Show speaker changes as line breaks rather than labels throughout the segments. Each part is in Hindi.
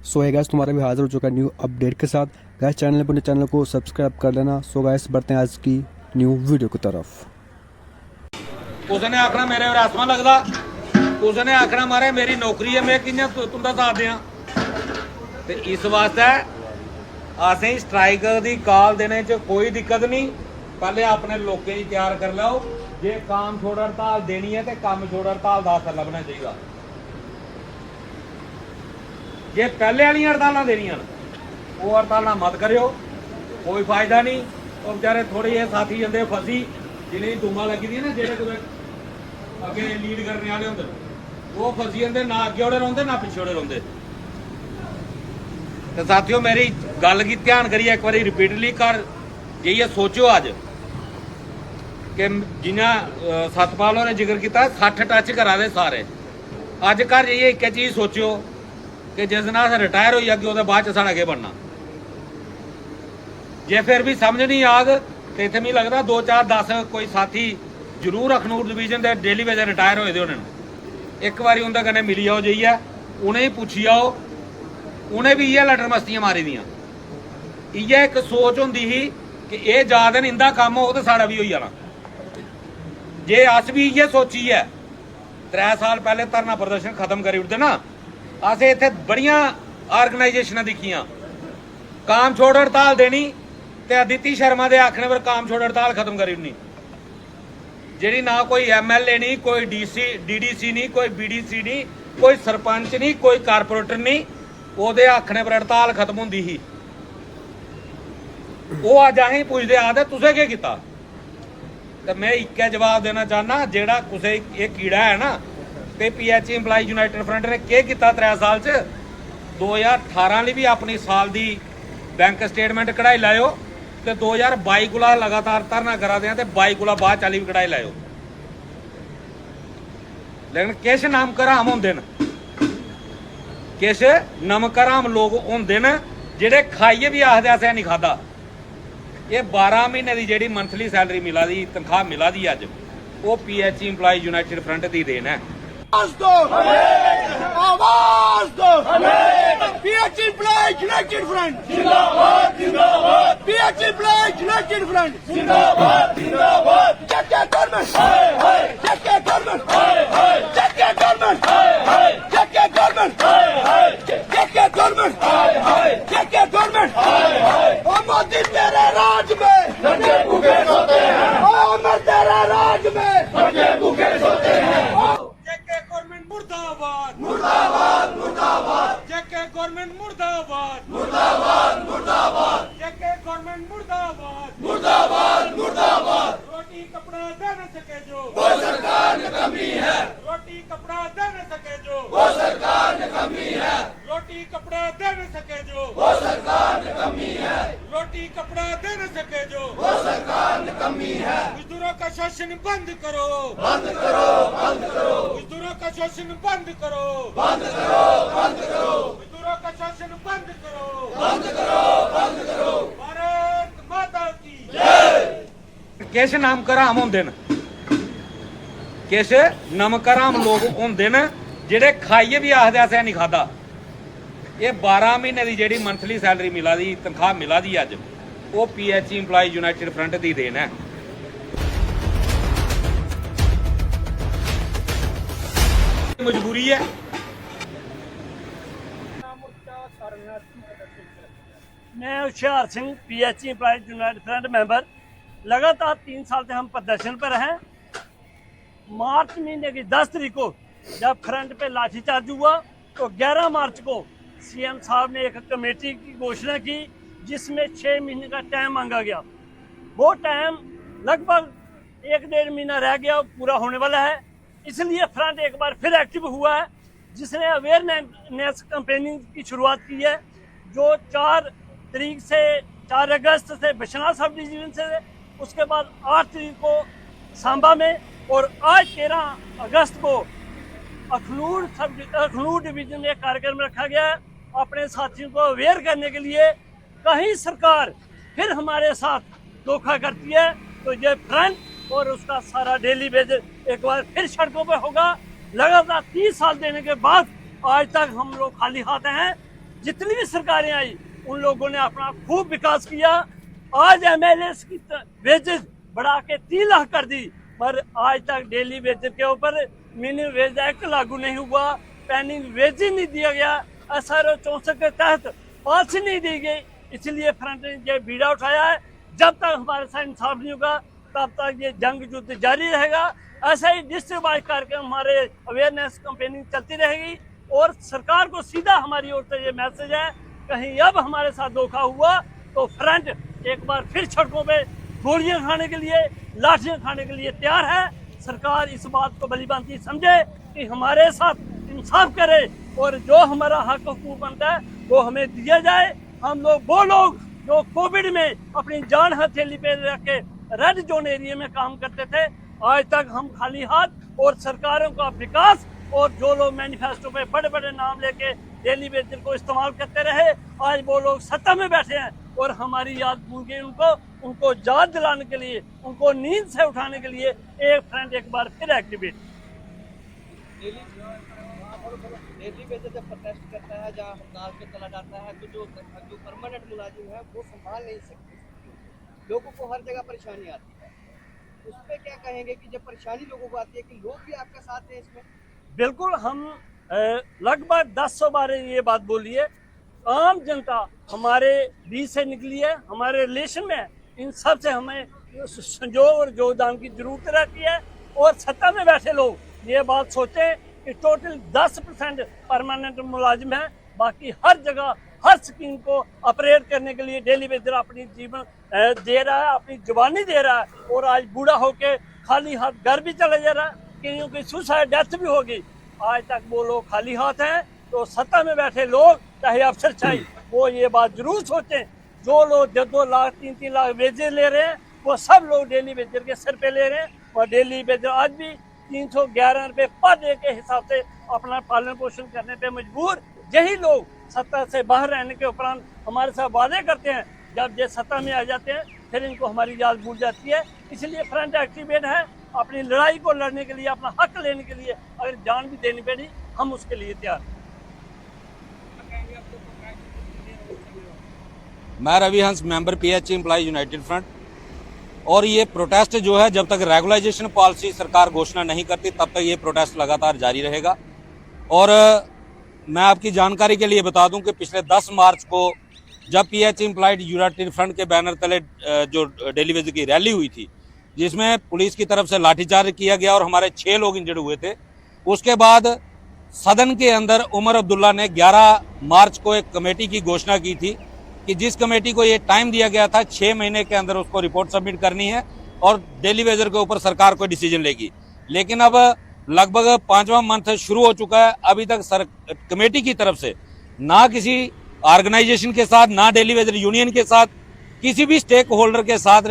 सो है गैस, तुम्हारा भी हाजिर हो चुका है न्यू अपडेट के साथ। गैस चैनल पर चैनल को सब्सक्राइब कर लेना। सो गैस बढ़ते हैं आज की न्यू वीडियो की तरफ।
उसने आखना मेरे रासमा लगदा, उसने आखना मारे मेरी नौकरी है, मैं कि'यां तुं'दा साथ देआं। ते इस वास्ते असें स्ट्राइक दी कॉल देने च कोई दिक्कत नहीं। पहले अपने लोकें गी तैयार कर लओ। जे काम छोड़ हड़ताल देनी है तो काम छोड़ हड़ताल दा असर लभना चाहिए। जे पहले वाली हड़तालां देनियां न वो हड़तालां मत करियो, कोई फायदा नहीं। और बेचारे थोड़े जे साथी जंदे फसी जिन्हें धूमा लगी दी ना, जेह्ड़े कुदै अगे लीड करने वाले होंदे वो फसी जंदे, ना अगे ओड़े रौंह्दे ना पिच्छे ओड़े रौंह्दे। ते साथियों मेरी गल गी ध्यान करियै एक बारी रिपीटली कर जाइयै सोचो अज कि जियां सतपाल होरें जिक्र किया 60 टच करा दे सारे। अज घर जाइयै इक्कै चीज सोचो कि जिस दिन अस रिटायर होई जागे ओह्दे बाद च साढ़ा केह् बनना। जे फिर भी समझ नहीं आग तो इत्थे मिगी लगदा 2 4 10 कोई साथी जरूर अखनूर डिवीजन के डेली वेज रिटायर होए दे होने। एक बारी उंदे कन्नै मिली आओ जाइयै, उ'नें पुच्छी आओ, उ'नें भी इ'यै लटर मस्तियां मारी दियां। इ'यै इक सोच होंदी ही कि एह् जा दिन इंदा कम्म हो तो साढ़ा भी होई जाना। जे अस भी इ'यै सोचियै 3 साल पहले धरना प्रदर्शन खत्म करी ओड़दे ना, असें इत्थे बड़ियां ऑर्गेनाइजेशनां दिक्खियां काम छोड़ हड़ताल देनी ते अदिति शर्मा दे आखने पर काम छोड़ हड़ताल खत्म करी ओड़नी। जेह्ड़ी ना कोई MLA नहीं, कोई DDC नहीं, कोई BDC नहीं, कोई सरपंच नहीं, कोई कारपोरेटर नहीं, ओह्दे आखने पर हड़ताल खत्म होंदी ही। ओह् अज्ज असें पुछदे आखदे तुसें केह् कीता। ते मैं इक्कै जवाब देना चाहना, जेह्ड़ा कुसै एह् कीड़ा है ना ते PH एम्पलाई यूनाइटेड फ्रंट ने केह् कीता 3 साल च। 2018 ली भी अपनी साल दी बैंक स्टेटमेंट कढाई लैओ ते 2022 कोला लगातार धरना करा दे ते 22 कोला बाद चाली भी कढाई लैओ। लेकिन किश नामकराम होंदे न, किश नमकराम लोग होंदे न जेह्ड़े खाइयै भी आखदे असें नहीं खादा। ये 12 महीने की जिहड़ी मंथली सैलरी मिला दी, तनख्वाह मिला दी अज, वो PH एम्पलाई यूनाइटेड फ्रंट की देन है।
आवाज दो, आवाज दो, PH एम्प्लॉय यूनाइटेड फ्रंट जिंदाबाद जिंदाबाद, PH एम्प्लॉय यूनाइटेड फ्रंट जिंदाबाद जिंदाबाद। चेक गवर्नमेंट हाय हाय, चेक गवर्नमेंट हाय हाय, चेक गवर्नमेंट हाय हाय, चेक गवर्नमेंट हाय हाय, चेक गवर्नमेंट हाय हाय, चेक गवर्नमेंट हाय हाय। ओ मोदी तेरे राज में नंगे भूखे सोते हैं, ओ मैं तेरे राज में नंगे भूखे सोते हैं।
मुर्दाबाद
मुर्दाबाद मुर्दाबाद,
जेके गवर्नमेंट मुर्दाबाद
मुर्दाबाद मुर्दाबाद,
जेके गवर्नमेंट मुर्दाबाद
मुर्दाबाद मुर्दाबाद।
रोटी कपड़ा दे न सके जो
वो सरकार निकम्मी है,
रोटी कपड़ा दे न सके जो
वो सरकार निकम्मी है,
रोटी कपड़ा दे न सके जो
वो सरकार निकम्मी है,
रोटी कपड़ा दे न सके जो
वो सरकार निकम्मी है।
मजदूरों का शोषण बंद करो,
बंद करो बंद करो,
मजदूरों का शोषण बंद करो,
बंद करो बंद करो,
मजदूरों का शोषण बंद करो,
बंद करो बंद करो।
भारत माता की
जय।
किश नामकराम होंदे न, किश नमकराम लोग होंदे न जेह्ड़े खाइयै भी आखदे असें नहीं खादा। ये 12 महीने की जिहड़ी मंथली सैलरी मिला दी, तनख्वाह मिला दी अज, वो PH एम्पलाई यूनाइटेड फ्रंट की देन है। मजबूरी है।
मैं Hoshiyar Singh PH employees United front member. लगातार 3 साल से हम प्रदर्शन पर हैं। मार्च महीने की 10 तारीख को जब फ्रंट पे लाठीचार्ज हुआ तो 11 मार्च को CM साहब ने एक कमेटी की घोषणा की जिसमें 6 महीने का टाइम मांगा गया। वो टाइम लगभग 1-1.5 महीना रह गया, पूरा होने वाला है। इसलिए फ्रंट एक बार फिर एक्टिव हुआ है, जिसने अवेयरनेस कैंपेनिंग की शुरुआत की है, जो 4 तारीख से 4 अगस्त से बिश्नाह सब डिवीजन से, उसके बाद 8 तारीख को सांबा में, और आज 13 अगस्त को अखनूर डिवीजन में कार्यक्रम रखा गया है अपने साथियों को अवेयर करने के लिए। कहीं सरकार फिर हमारे साथ धोखा करती है तो ये फ्रंट और उसका सारा डेली बेज एक बार फिर सड़कों पर होगा। लगातार 30 साल देने के बाद आज तक हम लोग खाली हाथ हैं। जितनी भी सरकारें आई उन लोगों ने अपना खूब विकास किया। आज एमएलए की वेजेस बढ़ा के 3 लाख कर दी, पर आज तक डेली वेजेस के ऊपर मिनिमम वेज एक्ट लागू नहीं हुआ, पेंडिंग वेज ही नहीं दिया गया, SRO 64 के तहत पास ही नहीं दी गई। इसलिए फ्रंट ने ये बीड़ा उठाया है। जब तक हमारे साथ इंसाफ नहीं होगा तब तक ये जंग युद्ध जारी रहेगा। ऐसा ही डिस्ट्रिक्ट वाइज कार्यक्रम हमारे अवेयरनेस कैंपेनिंग चलती रहेगी और सरकार को सीधा हमारी ओर से ये मैसेज है, कहीं अब हमारे साथ धोखा हुआ तो फ्रंट एक बार फिर सड़कों पे गोलियां खाने के लिए, लाठियां खाने के लिए तैयार है। सरकार इस बात को भलीभांति समझे कि हमारे साथ इंसाफ करे और जो हमारा हक हकूक बनता है वो हमें दिया जाए। हम लोग वो लोग जो कोविड में अपनी जान हथेली पे रख के रेड जोन एरिया में काम करते थे, आज तक हम खाली हाथ और सरकारों का विकास और जो लोग मैनिफेस्टो पे बड़े बड़े नाम लेके डेली वेजर को इस्तेमाल करते रहे, आज वो लोग सत्ता में बैठे हैं और हमारी याद भूल गई। उनको याद दिलाने के लिए, उनको नींद से उठाने के लिए एक फ्रंट एक बार फिर एक्टिवेट।
डेली वेजर जब प्रोटेस्ट करता है, जहाँ हड़ताल पे चला जाता है, तो जो परमानेंट मुलाजिम है वो संभाल नहीं सकते, लोगों को हर जगह परेशानी आती है। उस पर क्या कहेंगे कि जब परेशानी लोगों को आती है कि लोग भी आपका साथ हैं इसमें?
बिल्कुल, हम लगभग 10 बार ये बात बोली है। आम जनता हमारे बीच से निकली है, हमारे रिलेशन में है, इन सब से हमें संजोग और योगदान की जरूरत रहती है। और सत्ता में बैठे लोग ये बात सोचें कि टोटल 10% परमानेंट मुलाजिम है, बाकी हर जगह हर स्कीम को ऑपरेट करने के लिए डेली वेजर अपनी जीवन दे रहा है, अपनी जवानी दे रहा है। और आज बूढ़ा होके खाली हाथ घर भी चला जा रहा है, कईयों की सुसाइड डेथ भी होगी। आज तक वो लोग खाली हाथ हैं। तो सत्ता में बैठे लोग चाहे अफसरशाही, वो ये बात जरूर सोचें, जो लोग 2 लाख 3 लाख वेजेस ले रहे हैं वो सब लोग डेली वेजर के सिर पे ले रहे हैं। और डेली वेजर आज भी 311 रुपये पर डे के हिसाब से अपना पालन पोषण करने पे मजबूर। यही लोग सत्ता से बाहर रहने के उपरांत हमारे साथ वादे करते हैं, जब ये सत्ता में आ जाते हैं फिर इनको हमारी याद भूल जाती है। इसलिए फ्रंट एक्टिवेट है, अपनी लड़ाई को लड़ने के लिए, अपना हक लेने के लिए अगर जान भी देनी पड़ी हम उसके लिए तैयार हैं।
मैं Ravi Hans, member PH employ united front. और ये प्रोटेस्ट जो है, जब तक रेगुलाइजेशन पॉलिसी सरकार घोषणा नहीं करती तब तक ये प्रोटेस्ट लगातार जारी रहेगा। और मैं आपकी जानकारी के लिए बता दूं कि पिछले 10 मार्च को जब PH एम्प्लॉयड यूनाइटेड फ्रंट के बैनर तले जो डेली वेजर की रैली हुई थी, जिसमें पुलिस की तरफ से लाठीचार्ज किया गया और हमारे 6 लोग इंजर्ड हुए थे, उसके बाद सदन के अंदर उमर अब्दुल्ला ने 11 मार्च को एक कमेटी की घोषणा की थी कि जिस कमेटी को ये टाइम दिया गया था 6 महीने के अंदर उसको रिपोर्ट सबमिट करनी है और डेली वेजर के ऊपर सरकार कोई डिसीजन लेगी। लेकिन अब लगभग 5वां मंथ शुरू हो चुका है, अभी तक कमेटी की तरफ से ना किसी ऑर्गेनाइजेशन के साथ, ना डेली वेजर यूनियन के साथ, किसी भी स्टेक होल्डर के साथ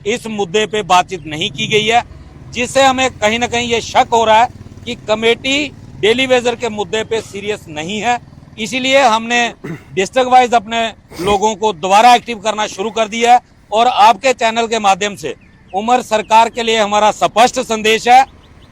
इस मुद्दे पे बातचीत नहीं की गई है, जिससे हमें कहीं ना कहीं ये शक हो रहा है कि कमेटी डेली वेजर के मुद्दे पे सीरियस नहीं है। इसीलिए हमने डिस्ट्रिक्ट वाइज अपने लोगों को दोबारा एक्टिव करना शुरू कर दिया है। और आपके चैनल के माध्यम से उमर सरकार के लिए हमारा स्पष्ट संदेश है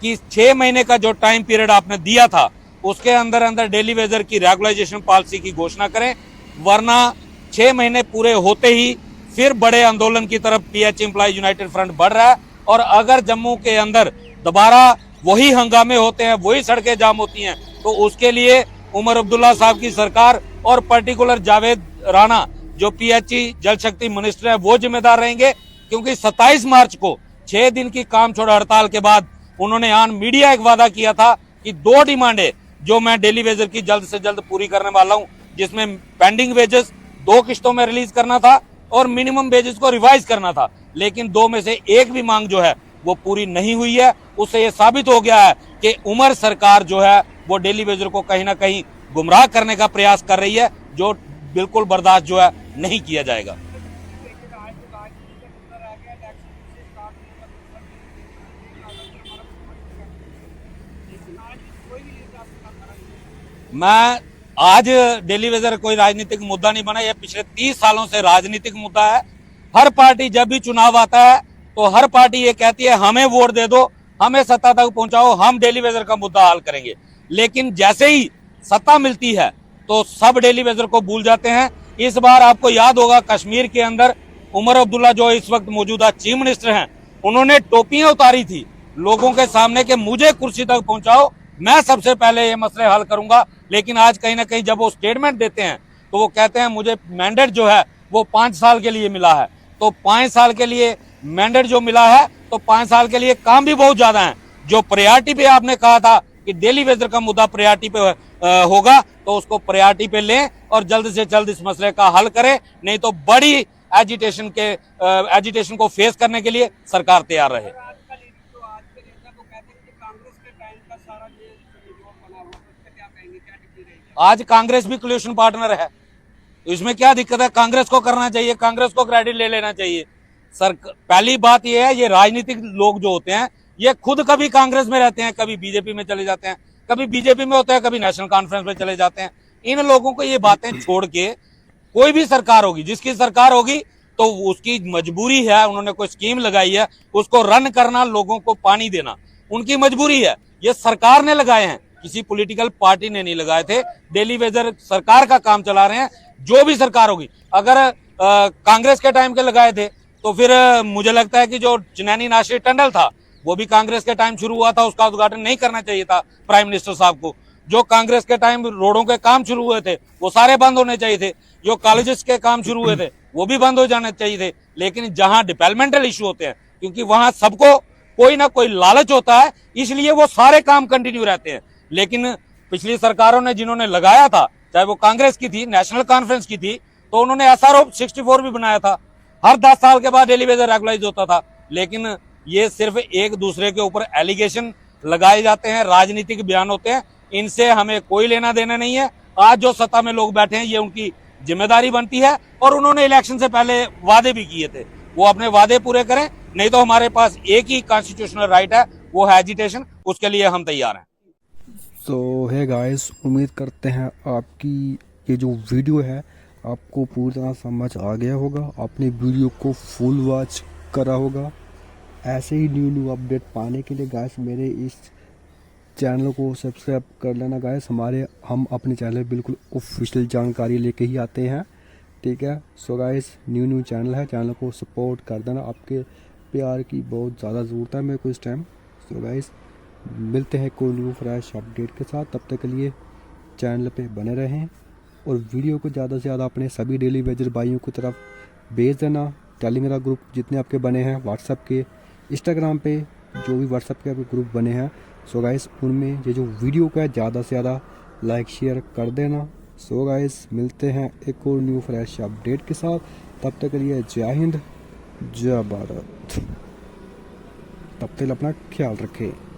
कि 6 महीने का जो टाइम पीरियड आपने दिया था उसके अंदर अंदर डेली वेजर की रेगुलाइजेशन पॉलिसी की घोषणा करें, वरना 6 महीने पूरे होते ही फिर बड़े आंदोलन की तरफ PH एम्प्लॉय यूनाइटेड फ्रंट बढ़ रहा है। और अगर जम्मू के अंदर दोबारा वही हंगामे होते हैं, वही सड़कें जाम होती हैं, तो उसके लिए उमर अब्दुल्ला साहब की सरकार और पर्टिकुलर जावेद राणा जो PH जल शक्ति मिनिस्टर है वो जिम्मेदार रहेंगे। क्योंकि 27 मार्च को 6 दिन की काम छोड़ हड़ताल के बाद उन्होंने ऑन मीडिया एक वादा किया था कि 2 डिमांडें जो मैं डेली वेजर की जल्द से जल्द पूरी करने वाला हूं, जिसमें पेंडिंग वेजेस 2 किस्तों में रिलीज करना था और मिनिमम वेजेस को रिवाइज करना था। लेकिन 2 में से एक भी मांग जो है वो पूरी नहीं हुई है। उससे ये साबित हो गया है कि उमर सरकार जो है वो डेली वेजर को कहीं ना कहीं गुमराह करने का प्रयास कर रही है, जो बिल्कुल बर्दाश्त जो है नहीं किया जाएगा। मैं आज डेली वेजर कोई राजनीतिक मुद्दा नहीं बना, यह पिछले 30 सालों से राजनीतिक मुद्दा है। हर पार्टी जब भी चुनाव आता है तो हर पार्टी ये कहती है हमें वोट दे दो, हमें सत्ता तक पहुंचाओ, हम डेली वेजर का मुद्दा हल करेंगे। लेकिन जैसे ही सत्ता मिलती है तो सब डेली वेजर को भूल जाते हैं। इस बार आपको याद होगा कश्मीर के अंदर उमर अब्दुल्ला जो इस वक्त मौजूदा चीफ मिनिस्टर हैं, उन्होंने टोपियां उतारी थी लोगों के सामने कि मुझे कुर्सी तक पहुंचाओ, मैं सबसे पहले ये मसले हल करूंगा। लेकिन आज कहीं ना कहीं जब वो स्टेटमेंट देते हैं तो वो कहते हैं मुझे मैंडेट जो है वो 5 साल के लिए मिला है। तो 5 साल के लिए मैंडेट जो मिला है तो 5 साल के लिए काम भी बहुत ज्यादा है। जो प्रायोरिटी पे आपने कहा था कि डेली वेजर का मुद्दा प्रायोरिटी पे होगा तो उसको प्रायोरिटी पे लें और जल्द से जल्द इस मसले का हल करें, नहीं तो बड़ी एजिटेशन को फेस करने के लिए सरकार तैयार रहे। आज कांग्रेस भी कोलिशन पार्टनर है, तो इसमें क्या दिक्कत है? कांग्रेस को करना चाहिए, कांग्रेस को क्रेडिट ले लेना चाहिए। सर पहली बात यह है, ये राजनीतिक लोग जो होते हैं ये खुद कभी कांग्रेस में रहते हैं, कभी बीजेपी में चले जाते हैं, कभी बीजेपी में होते हैं, कभी नेशनल कॉन्फ्रेंस में चले जाते हैं। इन लोगों को ये बातें छोड़ के कोई भी सरकार होगी, जिसकी सरकार होगी तो उसकी मजबूरी है, उन्होंने कोई स्कीम लगाई है उसको रन करना, लोगों को पानी देना उनकी मजबूरी है। ये सरकार ने लगाए हैं, किसी पॉलिटिकल पार्टी ने नहीं लगाए थे। डेली वेजर सरकार का काम चला रहे हैं, जो भी सरकार होगी। अगर कांग्रेस के टाइम के लगाए थे तो फिर मुझे लगता है कि जो चनैनी नासिर टंडन था वो भी कांग्रेस के टाइम शुरू हुआ था, उसका उद्घाटन नहीं करना चाहिए था प्राइम मिनिस्टर साहब को। जो कांग्रेस के टाइम रोडों के काम शुरू हुए थे वो सारे बंद होने चाहिए थे, जो कॉलेजेस के काम शुरू हुए थे वो भी बंद हो जाने चाहिए थे। लेकिन जहां डेवलपमेंटल इशू होते हैं, क्योंकि वहां सबको कोई ना कोई लालच होता है, इसलिए वो सारे काम कंटिन्यू रहते हैं। लेकिन पिछली सरकारों ने जिन्होंने लगाया था, चाहे वो कांग्रेस की थी, नेशनल कॉन्फ्रेंस की थी, तो उन्होंने SRO 64 भी बनाया था। हर 10 साल के बाद डेली वेजर रेगुलाइज होता था। लेकिन ये सिर्फ एक दूसरे के ऊपर एलिगेशन लगाए जाते हैं, राजनीतिक बयान होते हैं, इनसे हमें कोई लेना देना नहीं है। आज जो सत्ता में लोग बैठे हैं ये उनकी जिम्मेदारी बनती है, और उन्होंने इलेक्शन से पहले वादे भी किए थे, वो अपने वादे पूरे करें, नहीं तो हमारे पास एक ही कॉन्स्टिट्यूशनल राइट है, वो है एजिटेशन, उसके लिए हम तैयार हैं।
सो है गाइस, उम्मीद करते हैं आपकी ये जो वीडियो है आपको पूरी तरह समझ आ गया होगा, आपने वीडियो को फुल वॉच करा होगा। ऐसे ही न्यू अपडेट पाने के लिए गाइस मेरे इस चैनल को सब्सक्राइब कर लेना गाइस। हम अपने चैनल बिल्कुल ऑफिशियल जानकारी लेके ही आते हैं, ठीक है। सो गाइस न्यू चैनल है, चैनल को सपोर्ट कर देना, आपके प्यार की बहुत ज़्यादा ज़रूरत है मेरे को इस टाइम। सो गाइस मिलते हैं कोई न्यू फ्रेश अपडेट के साथ, तब तक के लिए चैनल पे बने रहें और वीडियो को ज़्यादा से ज़्यादा अपने सभी डेली वेजर भाइयों की तरफ भेज देना। टेलीग्राम ग्रुप जितने आपके बने हैं, व्हाट्सएप के, इंस्टाग्राम पे जो भी व्हाट्सएप के आपके ग्रुप बने हैं, सो गाइस उनमें ये जो वीडियो का है ज़्यादा से ज़्यादा लाइक शेयर कर देना। सो गाइस मिलते हैं एक और न्यू फ्रेश अपडेट के साथ, तब तक के लिए जय हिंद जय भारत। तब तक अपना ख्याल रखें।